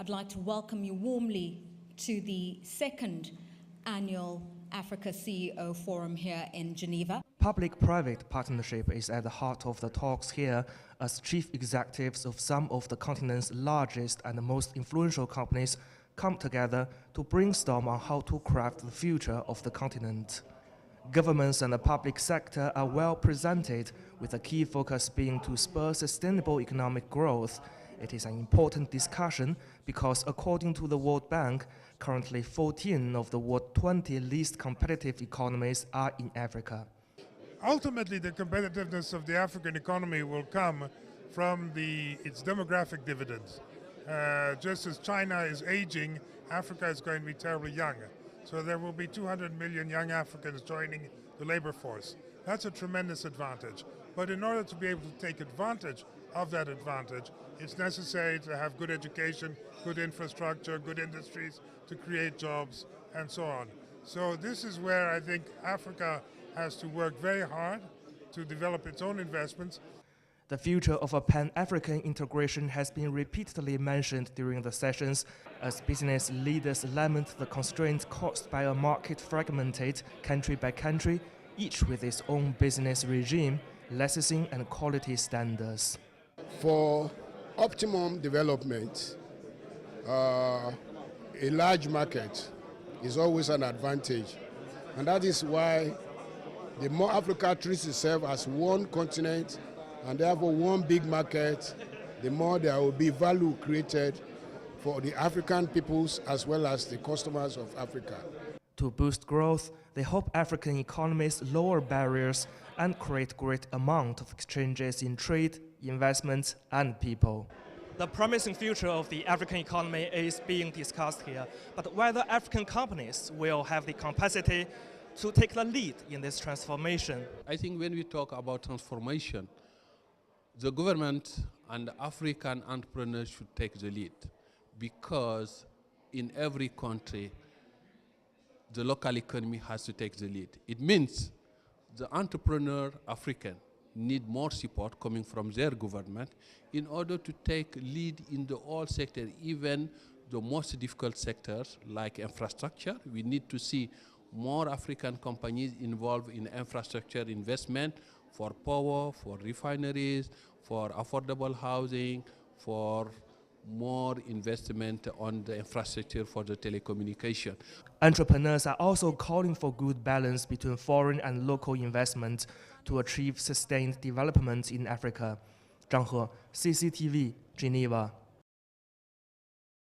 I'd like to welcome you warmly to the second annual Africa CEO Forum here in Geneva. Public-private partnership is at the heart of the talks here as chief executives of some of the continent's largest and most influential companies come together to brainstorm on how to craft the future of the continent. Governments and the public sector are well presented, with a key focus being to spur sustainable economic growth. It is an important discussion because, according to the World Bank, currently 14 of the world's 20 least competitive economies are in Africa. Ultimately, the competitiveness of the African economy will come from its demographic dividends. Just as China is aging, Africa is going to be terribly young. So there will be 200 million young Africans joining the labor force. That's a tremendous advantage. But in order to be able to take advantage of that advantage, it's necessary to have good education, good infrastructure, good industries to create jobs, and so on. So this is where I think Africa has to work very hard to develop its own investments. The future of a Pan-African integration has been repeatedly mentioned during the sessions as business leaders lament the constraints caused by a market fragmented country by country, each with its own business regime, licensing and quality standards. For optimum development, a large market is always an advantage, and that is why the more Africa treats itself as one continent and therefore one big market, the more there will be value created for the African peoples as well as the customers of Africa. To boost growth, they hope African economies lower barriers and create great amount of exchanges in trade, investments, and people. The promising future of the African economy is being discussed here, but whether African companies will have the capacity to take the lead in this transformation. I think when we talk about transformation, the government and African entrepreneurs should take the lead, because in every country, the local economy has to take the lead. It means the entrepreneur African need more support coming from their government in order to take lead in the all sector, even the most difficult sectors like infrastructure. We need to see more African companies involved in infrastructure investment for power, for refineries, for affordable housing, for more investment on the infrastructure for the telecommunication. Entrepreneurs are also calling for good balance between foreign and local investment to achieve sustained development in Africa. Zhang, CCTV, Geneva.